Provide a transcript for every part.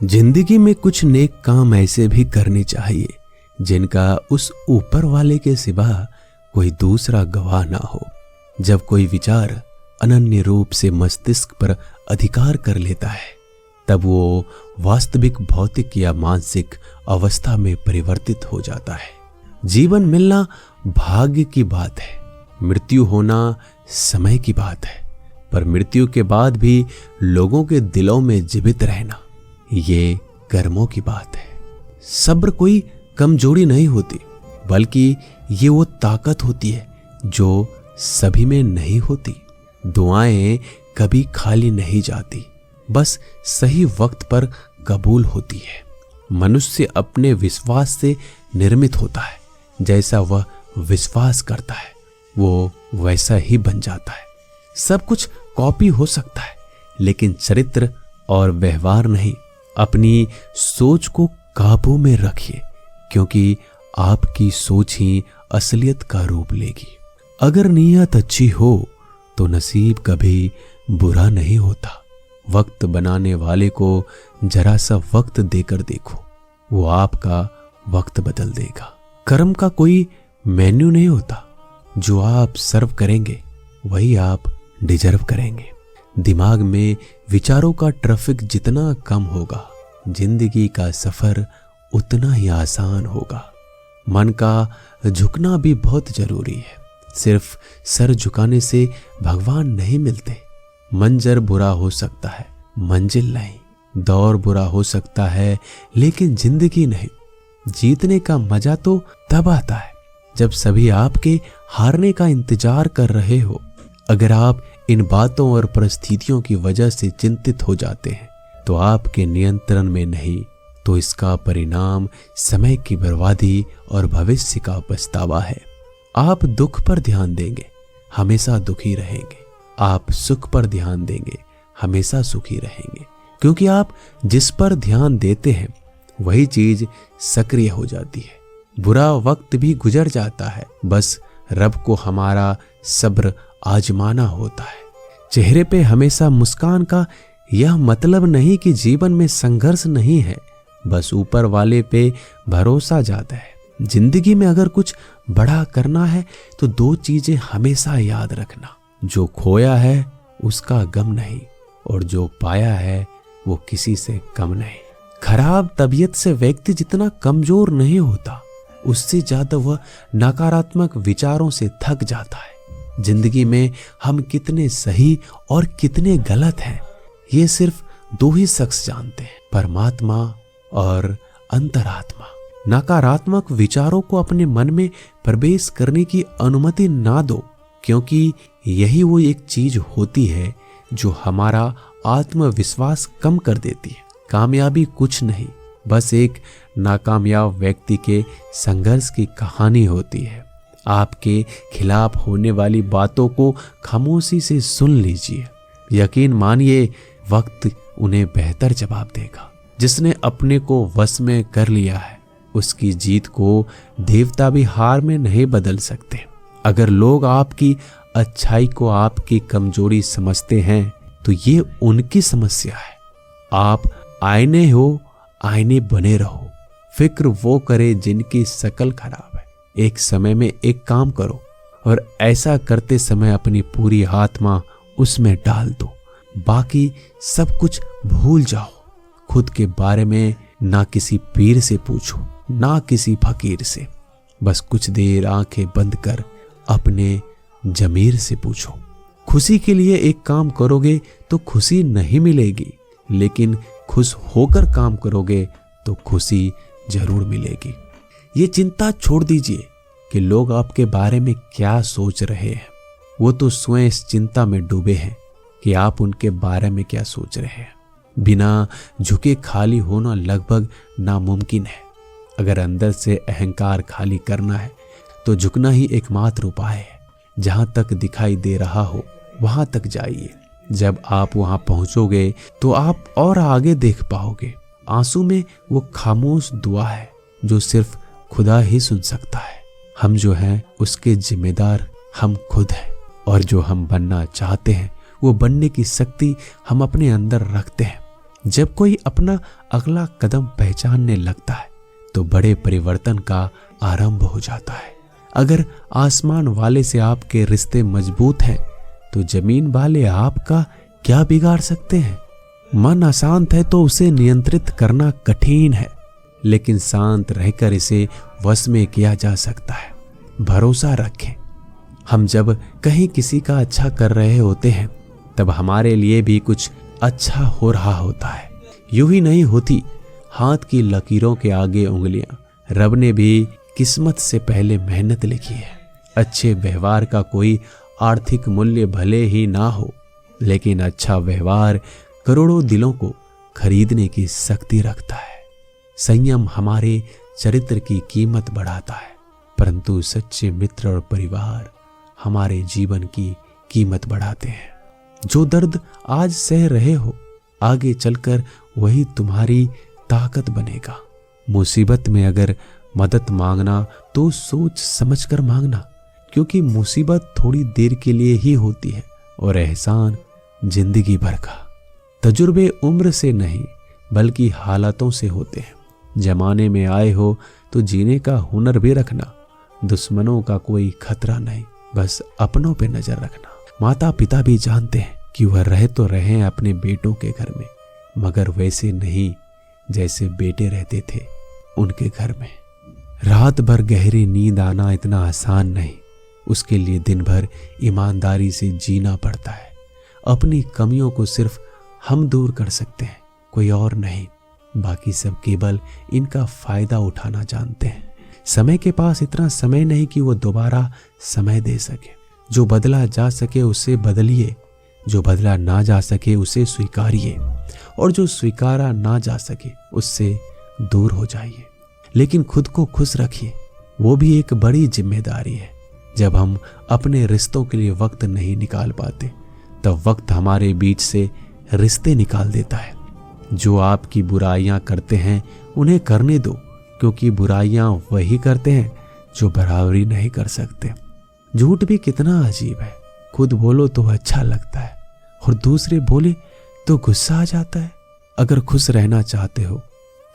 जिंदगी में कुछ नेक काम ऐसे भी करने चाहिए जिनका उस ऊपर वाले के सिवा कोई दूसरा गवाह ना हो। जब कोई विचार अनन्य रूप से मस्तिष्क पर अधिकार कर लेता है तब वो वास्तविक भौतिक या मानसिक अवस्था में परिवर्तित हो जाता है। जीवन मिलना भाग्य की बात है, मृत्यु होना समय की बात है, पर मृत्यु के बाद भी लोगों के दिलों में जीवित रहना ये कर्मों की बात है। सब्र कोई कमजोरी नहीं होती, बल्कि ये वो ताकत होती है जो सभी में नहीं होती। दुआएं कभी खाली नहीं जाती, बस सही वक्त पर कबूल होती है। मनुष्य अपने विश्वास से निर्मित होता है, जैसा वह विश्वास करता है वो वैसा ही बन जाता है। सब कुछ कॉपी हो सकता है, लेकिन चरित्र और व्यवहार नहीं। अपनी सोच को काबू में रखिए, क्योंकि आपकी सोच ही असलियत का रूप लेगी। अगर नीयत अच्छी हो तो नसीब कभी बुरा नहीं होता। वक्त बनाने वाले को जरा सा वक्त देकर देखो, वो आपका वक्त बदल देगा। कर्म का कोई मेन्यू नहीं होता, जो आप सर्व करेंगे वही आप डिजर्व करेंगे। दिमाग में विचारों का ट्रैफिक जितना कम होगा, जिंदगी का सफर उतना ही आसान होगा। मन का झुकना भी बहुत जरूरी है। सिर्फ सर झुकाने से भगवान नहीं मिलते। मंजर बुरा हो सकता है, मंजिल नहीं। दौर बुरा हो सकता है, लेकिन जिंदगी नहीं। जीतने का मजा तो तब आता है जब सभी आपके हारने का इंतजार कर रहे हो। अगर आप इन बातों और परिस्थितियों की वजह से चिंतित हो जाते हैं तो आपके नियंत्रण में नहीं, तो इसका परिणाम समय की बर्बादी और भविष्य का पछतावा है। आप दुख पर ध्यान देंगे, हमेशा दुखी रहेंगे। आप सुख पर ध्यान देंगे, हमेशा सुखी रहेंगे। क्योंकि आप जिस पर ध्यान देते हैं वही चीज सक्रिय हो जाती है। बुरा वक्त भी गुजर जाता है, बस रब को हमारा सब्र आजमाना होता है। चेहरे पे हमेशा मुस्कान का यह मतलब नहीं कि जीवन में संघर्ष नहीं है, बस ऊपर वाले पे भरोसा जाता है। जिंदगी में अगर कुछ बड़ा करना है तो दो चीजें हमेशा याद रखना, जो खोया है उसका गम नहीं, और जो पाया है वो किसी से कम नहीं। खराब तबीयत से व्यक्ति जितना कमजोर नहीं होता, उससे ज्यादा वह नकारात्मक विचारों से थक जाता है। जिंदगी में हम कितने सही और कितने गलत हैं, ये सिर्फ दो ही शख्स जानते हैं, परमात्मा और अंतरात्मा। नकारात्मक विचारों को अपने मन में प्रवेश करने की अनुमति ना दो, क्योंकि यही वो एक चीज होती है जो हमारा आत्मविश्वास कम कर देती है। कामयाबी कुछ नहीं, बस एक नाकामयाब व्यक्ति के संघर्ष की कहानी होती है। आपके खिलाफ होने वाली बातों को खामोशी से सुन लीजिए। यकीन मानिए, वक्त उन्हें बेहतर जवाब देगा। जिसने अपने को वश में कर लिया है, उसकी जीत को देवता भी हार में नहीं बदल सकते। अगर लोग आपकी अच्छाई को आपकी कमजोरी समझते हैं तो ये उनकी समस्या है। आप आईने हो, आईने बने रहो। फिक्र वो करे जिनकी शकल खराब है। एक समय में एक काम करो और ऐसा करते समय अपनी पूरी आत्मा उसमें डाल दो। बाकी सब कुछ भूल जाओ। खुद के बारे में ना किसी पीर से पूछो, ना किसी फकीर से। बस कुछ देर आंखें बंद कर अपने जमीर से पूछो। खुशी के लिए एक काम करोगे तो खुशी नहीं मिलेगी, लेकिन खुश होकर काम करोगे तो खुशी जरूर मिलेगी। ये चिंता छोड़ दीजिए कि लोग आपके बारे में क्या सोच रहे हैं। वो तो स्वयं इस चिंता में डूबे हैं कि आप उनके बारे में क्या सोच रहे हैं। बिना झुके खाली होना लगभग नामुमकिन है। अगर अंदर से अहंकार खाली करना है तो झुकना ही एकमात्र उपाय है। जहां तक दिखाई दे रहा हो वहां तक जाइए। जब आप वहां पहुंचोगे तो आप और आगे देख पाओगे। आंसू में वो खामोश दुआ है जो सिर्फ खुदा ही सुन सकता है। हम जो हैं उसके जिम्मेदार हम खुद हैं, और जो हम बनना चाहते हैं वो बनने की शक्ति हम अपने अंदर रखते हैं। जब कोई अपना अगला कदम पहचानने लगता है तो बड़े परिवर्तन का आरंभ हो जाता है। अगर आसमान वाले से आपके रिश्ते मजबूत हैं तो जमीन वाले आपका क्या बिगाड़ सकते हैं। मन अशांत है तो उसे नियंत्रित करना कठिन है, लेकिन शांत रहकर इसे वश में किया जा सकता है। भरोसा रखें। हम जब कहीं किसी का अच्छा कर रहे होते हैं तब हमारे लिए भी कुछ अच्छा हो रहा होता है। यूं ही नहीं होती हाथ की लकीरों के आगे उंगलियां। रब ने भी किस्मत से पहले मेहनत लिखी है। अच्छे व्यवहार का कोई आर्थिक मूल्य भले ही ना हो, लेकिन अच्छा व्यवहार करोड़ों दिलों को खरीदने की शक्ति रखता है। संयम हमारे चरित्र की कीमत बढ़ाता है, परंतु सच्चे मित्र और परिवार हमारे जीवन की कीमत बढ़ाते हैं। जो दर्द आज सह रहे हो, आगे चलकर वही तुम्हारी ताकत बनेगा। मुसीबत में अगर मदद मांगना तो सोच समझकर मांगना, क्योंकि मुसीबत थोड़ी देर के लिए ही होती है और एहसान जिंदगी भर का। तजुर्बे उम्र से नहीं बल्कि हालातों से होते हैं। जमाने में आए हो तो जीने का हुनर भी रखना। दुश्मनों का कोई खतरा नहीं, बस अपनों पे नजर रखना। माता पिता भी जानते हैं कि वह रह तो रहे अपने बेटों के घर में, मगर वैसे नहीं जैसे बेटे रहते थे उनके घर में। रात भर गहरी नींद आना इतना आसान नहीं, उसके लिए दिन भर ईमानदारी से जीना पड़ता है। अपनी कमियों को सिर्फ हम दूर कर सकते हैं, कोई और नहीं। बाकी सब केवल इनका फायदा उठाना जानते हैं। समय के पास इतना समय नहीं कि वो दोबारा समय दे सके। जो बदला जा सके उसे बदलिए, जो बदला ना जा सके उसे स्वीकारिए, और जो स्वीकारा ना जा सके उससे दूर हो जाइए। लेकिन खुद को खुश रखिए, वो भी एक बड़ी जिम्मेदारी है। जब हम अपने रिश्तों के लिए वक्त नहीं निकाल पाते तब वक्त हमारे बीच से रिश्ते निकाल देता है। जो आपकी बुराइयां करते हैं उन्हें करने दो, क्योंकि बुराइयां वही करते हैं जो बराबरी नहीं कर सकते। झूठ भी कितना अजीब है। खुद बोलो तो अच्छा लगता है और दूसरे बोले तो गुस्सा आ जाता है। अगर खुश रहना चाहते हो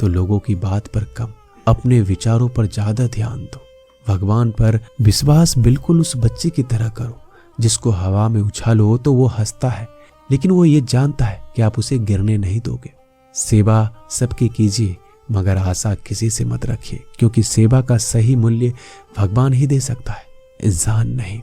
तो लोगों की बात पर कम, अपने विचारों पर ज्यादा ध्यान दो। भगवान पर विश्वास बिल्कुल उस बच्चे की तरह करो जिसको हवा में उछालो तो वो हंसता है, लेकिन वो ये जानता है कि आप उसे गिरने नहीं दोगे। सेवा सबकी कीजिए, मगर आशा किसी से मत रखिए, क्योंकि सेवा का सही मूल्य भगवान ही दे सकता है, इंसान नहीं।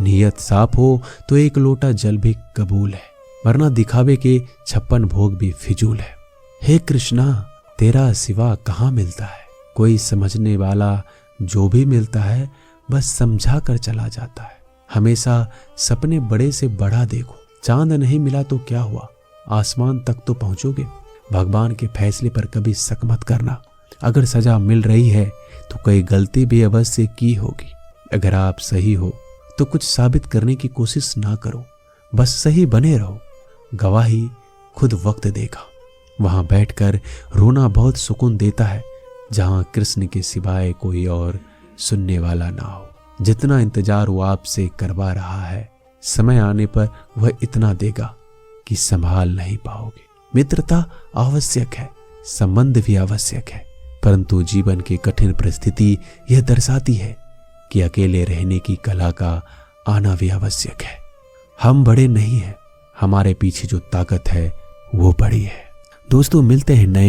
नियत साफ हो तो एक लोटा जल भी कबूल है, वरना दिखावे के 56 भोग भी फिजूल है। हे कृष्णा, तेरा सिवा कहाँ मिलता है। कोई समझने वाला जो भी मिलता है बस समझा कर चला जाता है। हमेशा सपने बड़े से बड़ा देखो। चांद नहीं मिला तो क्या हुआ, आसमान तक तो पहुंचोगे। भगवान के फैसले पर कभी शक मत करना। अगर सजा मिल रही है तो कोई गलती भी अवश्य की होगी। अगर आप सही हो तो कुछ साबित करने की कोशिश ना करो, बस सही बने रहो। गवाही खुद वक्त देगा। वहां बैठकर रोना बहुत सुकून देता है, जहां कृष्ण के सिवाय कोई और सुनने वाला ना हो। जितना इंतजार वो आपसे करवा रहा है, समय आने पर वह इतना देगा कि संभाल नहीं पाओगे। मित्रता आवश्यक है, संबंध भी आवश्यक है, परंतु जीवन की कठिन परिस्थिति यह दर्शाती है कि अकेले रहने की कला का आना भी आवश्यक है। हम बड़े नहीं हैं, हमारे पीछे जो ताकत है वो बड़ी है। दोस्तों, मिलते हैं नए